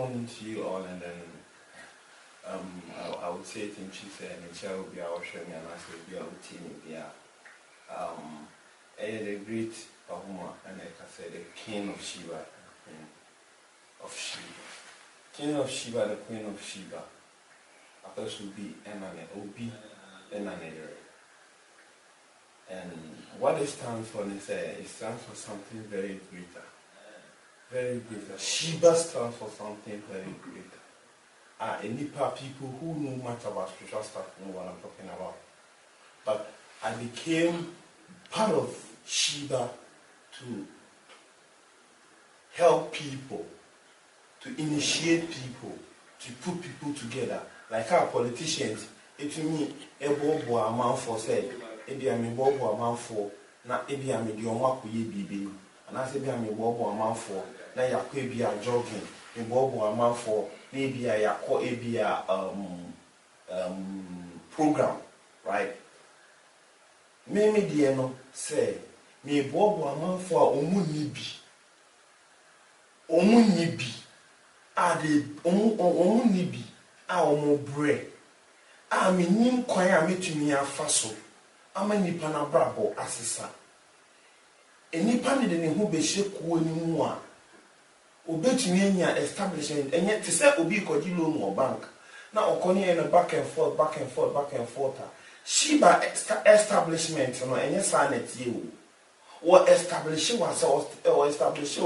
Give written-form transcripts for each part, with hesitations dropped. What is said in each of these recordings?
morning to you all, and then I would say it in Chief and the chair will be our sharing and I will be our team. Yeah. The great Bahuma, and like I said, the King of Sheba, King of Sheba, the Queen of Sheba. Others will be Enane, Obi, Enane. And what it stands for is it stands for something very greater. Very greater. Sheba stands for something very greater. Nipa people who know much about spiritual stuff know what I'm talking about. But I became part of Sheba to help people, to initiate people, to put people together. Like our politicians, it to me, a bobo a man for said, ebi a me bobo a man for, na ebi a me di omwa kuye bibi, and I said, ebi a me bobo a man for, na ya kwe bi a jogging, me bobo a man for, maybe a ya ko ebi a program, right? Me die no say, me bobo a man for omu nibi, ade omu nibi. Omo bre a menim kwan a metumi afa so ama nipa na brabo asesa enipa ne de ne ho behye ko ni mu a obetumi anya establishment enye te se obi kodi loan mo bank na okoni e no back and forth Sheba establishment no enye sanity o establish was or establish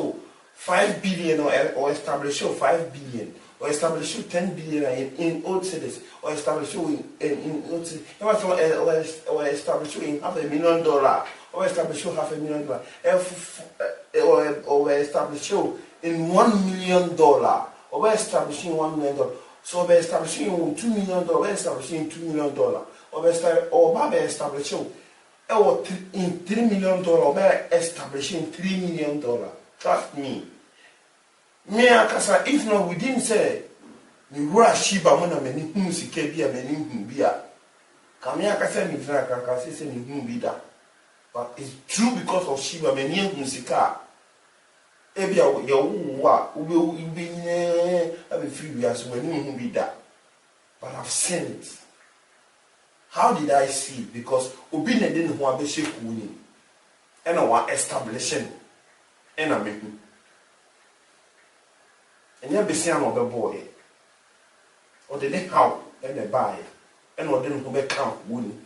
5 billion or establish 5 billion or establish 10 billion in old cities, or establish in old cities, or establish in $500,000, or establish $500,000, or establish in $1 million, or establishing $1 million. So by establishing $2 million, or establishing $2 million, or by establishing in $3 million, or by establishing $3 million. Trust me. Me akasa if no we didn't say me wura Sheba mo na mani hu sika bia mani hu bia ka me akasa me fira ka say me hu bi da, but it's true because of Sheba mani hu sika e bia yo wo a ube ne abi free bia so mani hu bi da, but I've seen it. How did I see it? Because obi ne de ne ho abehye ku ni e na wa establishing e na me hu. And you be seeing another boy, or the next how and the buy, and or then who may count wooden.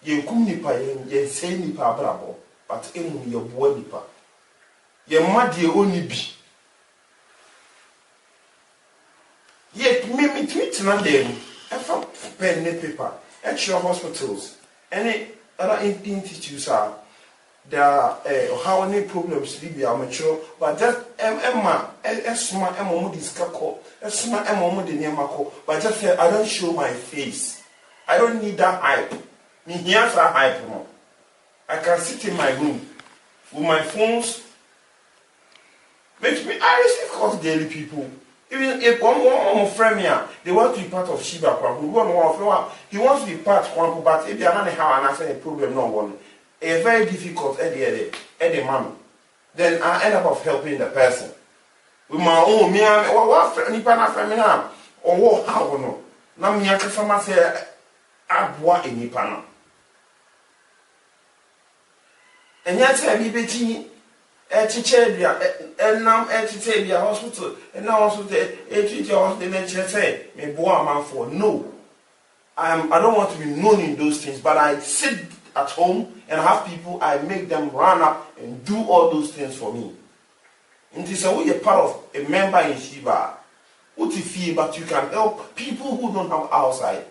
Ye kum nipa, ye say nipa brabo, but in your boy nipa. Ye mad ye only be. Yet, me tweet na them, and from pen and paper, at your hospitals, any other institutes are. There are how many problems Libya mature, but just Emma, Esma, Emma Discako, Esma, Emma de Nemako, but just say I don't show my face. I don't need that hype. Me here's a hype. No. I can sit in my room with my phones. Makes me I receive calls daily people. Even if one friend here, they want to be part of Sheba, he wants to be part of but if they are not how and answer a problem, no one. A very difficult at the man. Then I end up helping the person. With my own me what nipa na friend me na or what how no. Na me akasa ma say aboa enipa no. Enya say bi beti chiche bia enam chiche bia hospital and now hospital chiche hospital na chiche say me boa man for no. I don't want to be known in those things, but I sit at home and have people, I make them run up and do all those things for me. And this is a part of a member in Sheba. What you feel, but you can help people who don't have outside.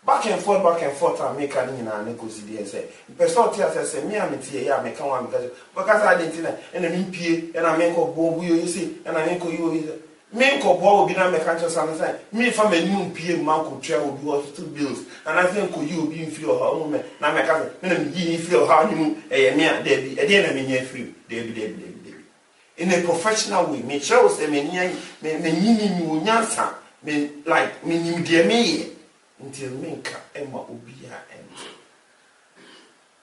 Back and forth, I make a negotiate and say, person say, me, I'm here, I make one because I didn't know, and I mean, P, and I make a bomb, you see, and I make you. Me ko bo obi na mechanical say me fa menu pie man ko twa obi hospital bills and I think ko you obi free or how me na mechanical me na me free or how ni me a dey e dey na me nya free dey in a professional way me show say me nyini mi onyansa me like me nim dey me until me nka ema obi a ente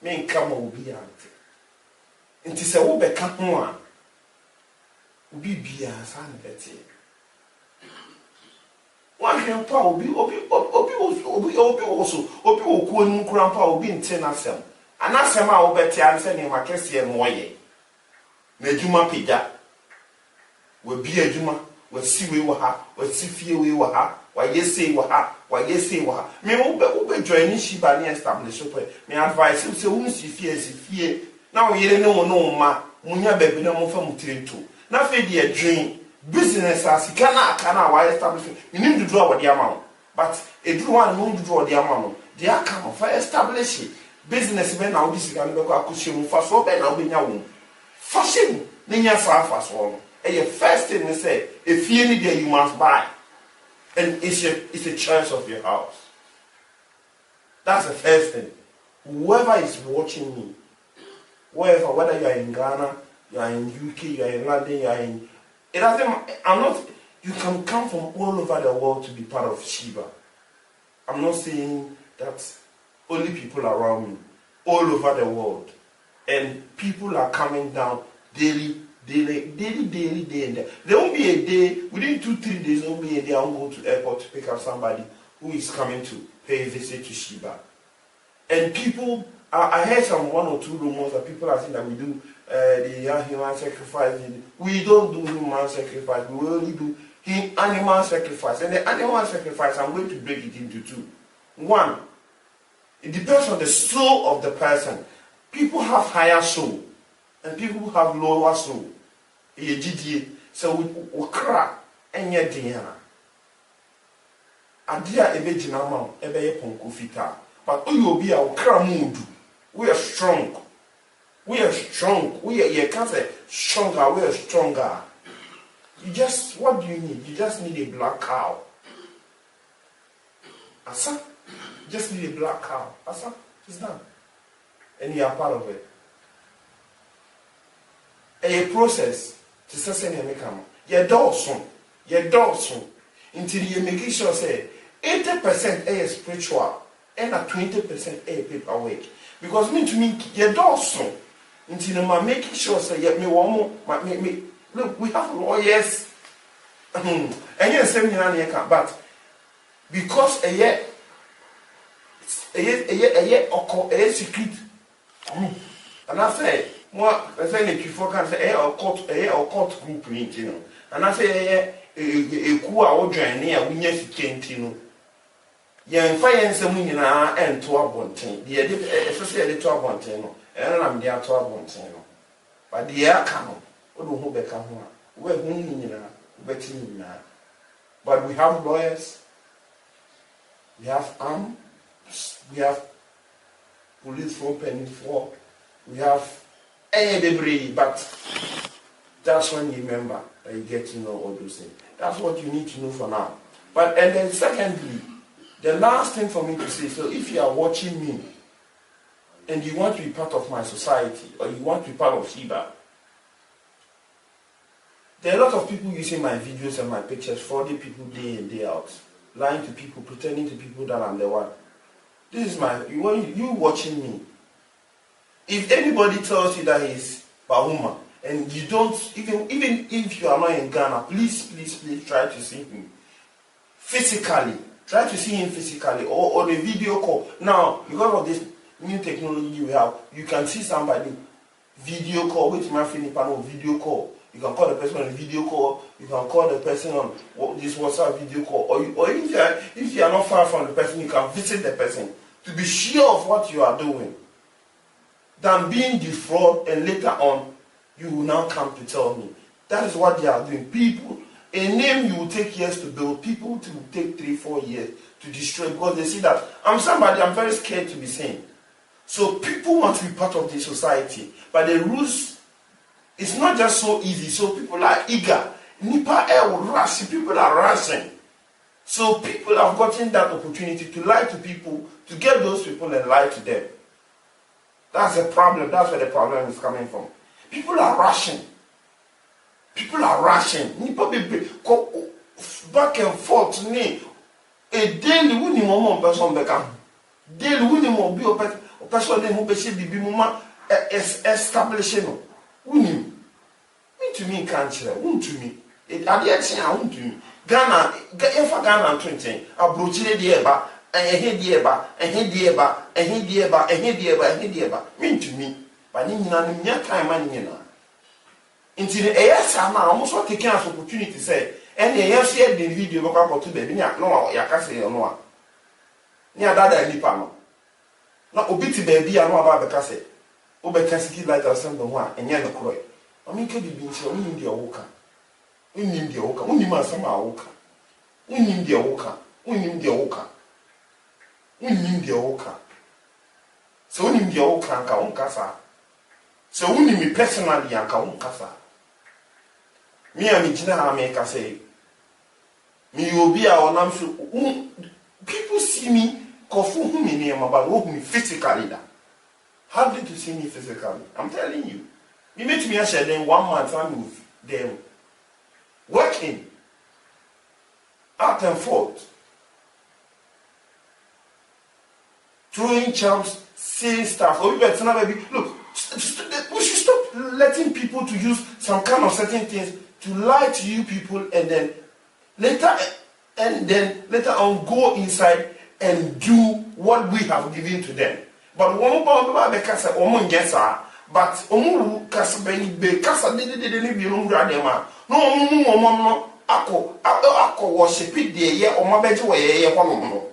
me nka ma obi a ente nti se wo be ka ho a obi bia sa na beti One grandpa obi okuo grandpa obi nte na sem. Anasem a obeti anse ne makese no ye. Na adwuma pija. We bi adwuma, we siwe wo ha, we sifie we wo ha, wa yese wo ha, wa yese wo ha. Me ube join Shiba ni establish open. Me advice you say wo sifie na wo yere ne wo no ma, munya bebi na mo fa mutireto. Na fe de adwen business asika na aka na wa establish. You need to do what the amount. But a do one no do what the amount. The account for establish business men na wo disika no be ko akohye fa so be na wo nya wo. Fashion ni nya fa so. And your first thing is say, if you need it, you must buy. And it's a choice of your house. That's the first thing. Whoever is watching me, whether you are in Ghana, you are in UK, you are in London, you are in... It doesn't... You can come from all over the world to be part of Shiba. I'm not saying that only people around me, all over the world. And people are coming down daily, day and day. There won't be a day, within 2-3 days, there won't be a day I'll go to airport to pick up somebody who is coming to pay a visit to Shiba. And people, I heard some 1 or 2 rumors that people are saying that we do the human sacrifice. We don't do human sacrifice, we only do animal sacrifice. And the animal sacrifice, I'm going to break it into 2. 1, it depends on the soul of the person. People have higher soul, and people who have lower soul. So we cry and yet Diana. Adia ebe jinama ebe ye ponko fita. But you be our mood. We are strong. We are strong. You can't say stronger. We are stronger. What do you need? You just need a black cow. Asa, you just need a black cow. Asa, it's done, and you are part of it. A process. To say you make them. Your dawson. Until you make sure say 80% is spiritual and 20% is paperwork. Because me to me, your dawson. Until you make sure say me one more. Look, we have lawyers. And you say me but because a year secret group, and I say. Moi, I say if you focus a court group, you know, and I say a coup or join near we yes can't, you know. Young fire some na and 12 bonting. The especially 12 bonting, and I'm there 12 bonting. But the air come, who become one. We're winning betting now. But we have lawyers, we have arms, we have police for penny for, we have but that's when you remember that you get to know all those things. That's what you need to know for now. And then secondly, the last thing for me to say, so if you are watching me and you want to be part of my society or you want to be part of Shiba, there are a lot of people using my videos and my pictures, frauding people day in, day out, lying to people, pretending to people that I'm the one. This is you watching me. If anybody tells you that he's Bahuma and you don't, even if you are not in Ghana, please try to see him physically. Try to see him physically or on a video call. Now, because of this new technology we have, you can see somebody video call with my panel video call. You can call the person on a video call. You can call the person on this WhatsApp video call. Or if you are not far from the person, you can visit the person to be sure of what you are doing. Than being defrauded and later on you will now come to tell me. That is what they are doing. People, a name you will take years to build, people to take 3-4 years to destroy because they see that I'm somebody I'm very scared to be seen. So people want to be part of the society, but the rules it's not just so easy. So people are eager. Nipa air will rush. People are rushing. So people have gotten that opportunity to lie to people, to get those people and lie to them. That's the problem. That's where the problem is coming from. People are rushing. People are rushing. Back and forth. A daily winning moment person become. Daily winning will be a person who be mama establishing. Winning. Me to me can't share. Won't to me. Adeɛ kye a wontumi Ghana ɛfa Ghana nto nkyɛn aburokyire deɛ ɛba ɛhe deɛ ɛba ɛhe deɛ ɛba ɛhe deɛ ɛba ɛhe deɛ ɛba ɛhe deɛ ɛba mentumi ba ne nyinaa no nya time ma ne nyinaa nti ne ɛyɛ saa na ɔmo so taking as opportunity sɛ ɛne ɛyɛ so yɛ de video bɛkɔ akɔto baabi ne no yɛaka sɛ no a ne adada nipa no na obi te baabi a no aba bɛka sɛ wobɛka City Light Assembly ho a ɛnyɛ no korɔ ɔmenka bibi nkyerɛ wonim deɛ woka wonim deɛ woka wonim asɛm a woka wonim deɛ woka wonim deɛ woka wonim deɛ woka sɛ wonim deɛ woka anka wonka saa sɛ wonim me personally anka wonka saa me a megyina ha meka sɛ me obi a ɔnam so people see me kɔfo hu me nneɛma but wohu me physically da hardly to see me physically I'm telling you me met me ahyɛ den 1 month I'm with them working out and forth throwing charms saying stuff or better now baby look we should stop letting people to use some kind of certain things to lie to you people and then later on go inside and do what we have given to them but one about because but kasa be kasa de ne bi no wura dem a no akọ worship de ye omo beje wo ye hono no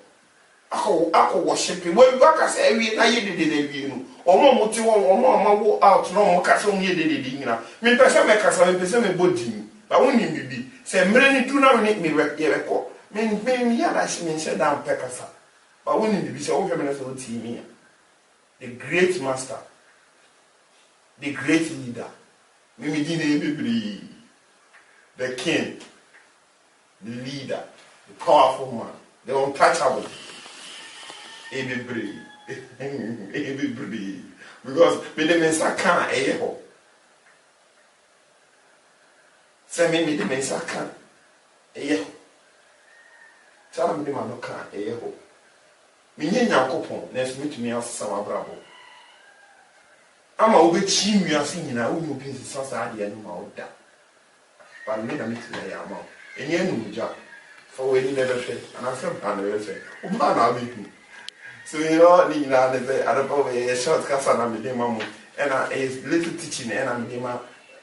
akọ worship we kasa ewie na ye de ewie no omo muti omo amawo out no omo kasa omo ye de nyina me pese me kasa me pese me body ba woni bibi se mre ni du na me ye rekọ me ya na shi me se dan pe kasa ba woni bibi se wo hwe me na so ti mi the great master the great leader, the king, the leader, the powerful man, the untouchable. Because me the mensa can eho. Say me the mensa can eho. Tell me the man no can eho. Me nyanya kopon, next me to me as sama bravo. Ama obechi nwiase nyina wo obi nsasa ade no ma oda ba me na mitile ya ma enye nuja for we ni never hwe and asem pa na we say o ma na abiku so you know ni na ne be adapa we short kasa na me dem mamu and a little teaching and am dem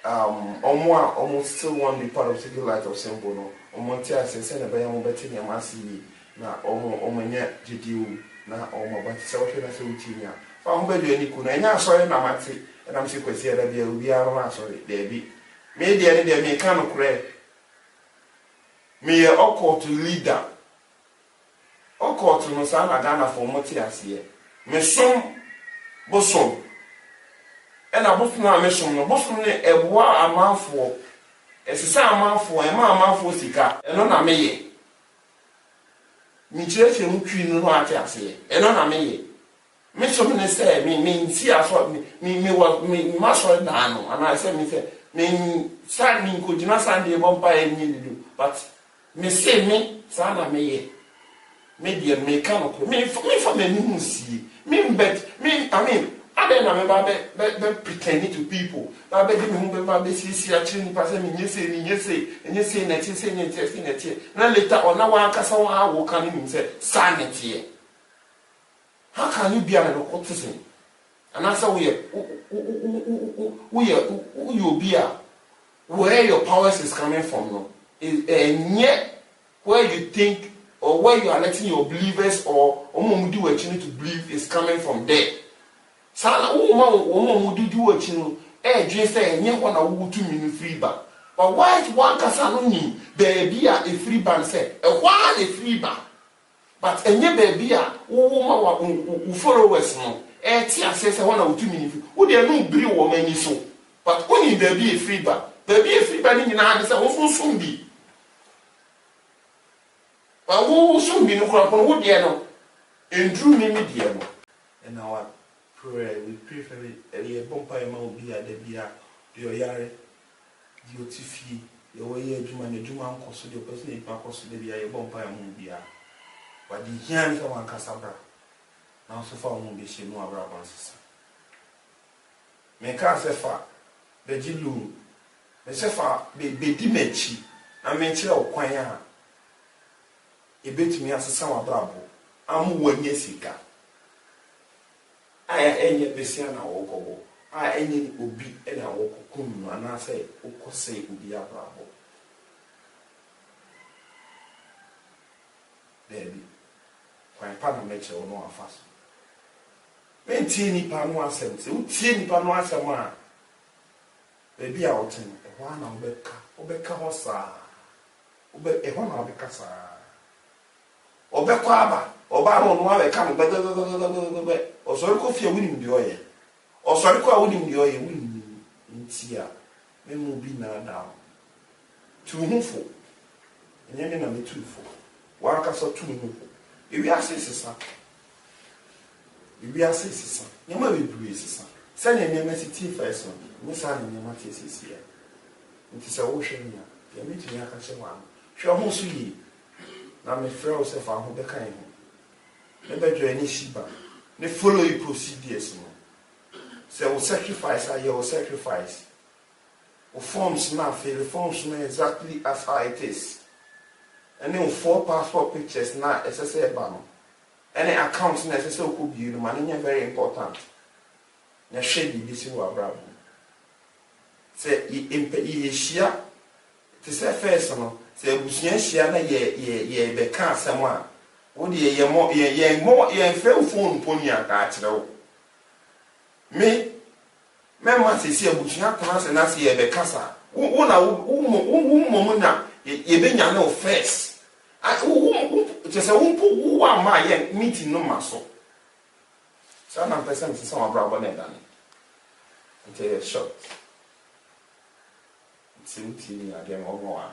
omo still want to be part of City Light Assembly no omo ti asese na be ya mo beti ni amasi na omo nya jidiu na omo ba ti se wo hwe na se wuti nya I'm going to do any sorry, no matter, and I'm sick with the idea we are sorry, there be. Maybe any day may come cry. Me a call to leader. O call to no son, Ghana for Motias here. Me some bosom. And I both now mission, no bosom a war a man for. As a son man for a man for Sika, and on a may. Me church and queen no matters here, and on a may. Me so me say me see aso me maso na no and I say me say me stand me ko jina stand e bompa e ni do but me say me sa na me ye me dia me kan ko me for me hu see me bet me I mean I don't know be pretending to people ba be me hu be ba be si a chiri ni pa say me nyese na ti say na ti na later on na wa kasa wa wo kan ni say sa na ti. How can you be an autism? And answer you be where your powers is coming from, no? And yet where you think or where you are letting your believers or do what you need to believe is coming from there. Sana woman do what you know, just say and yet one a 2 minute free bar. But why one casanoni baby a free band say a one a free bar? But enye baby a wo followers no ti asese one or 2 minutes wo de no biri wo mani so but only baby a free bar ni nyina ade say wo fun sum bi ba wo sum bi no kura kono wo de no endru mi de no and our prayer we pray for the bompa e ma obi a da bia de oyare di otifi ye wo ye adwuma na adwuma nkoso de person e pa koso de bia ye bompa e ma obi a but the young one Casabra now so far won't be she no abra bansis. Me can't say far, Bejilu, me say far, be dimechi, I mention Quaya. A bit me as a summer bravo. I'm 1 year sicker. I any Bessiana walkable. I any would be and I walk cum, and I say, Oko say would be a bravo. Baby, my partner makes your no fast. Men teeny panoa sense, who teeny panoa sama. Baby out in a 1 Obeka Hossa. Obe a 1 Obecasa. Obequaba, or Baron, one come better, or sorry, coffee winning the oil. Or sorry, winning the oil winning in Tia. Men will be now down. 2 hooful. And then I'm 2 for. 1 castle 2 hooful. If you are sister, if you are sister, you might be breezes. Send a message first one. Miss Annie, your Mattis is here. It is a ocean. You meet me, I can say 1. Show who see. Now, my friend was a farm who became. Never do any shiba. They follow you procedures. So, sacrifice, I will sacrifice. Forms now, the forms now exactly as how it is. And then 4 passport pictures now, as I say, any accounts necessary could be money very important. Na shady this is what bravo. Say, he is here. To say first, say, Busian, ye be can't someone. Would ye more, ye fail phone pony a catch though. Me, Mamma says, Busian class and I see a becassa. Womana, ye been no first. Just a womp who are my meeting no muscle. Some person is some bravo than until you're shot. It's in TV again or more.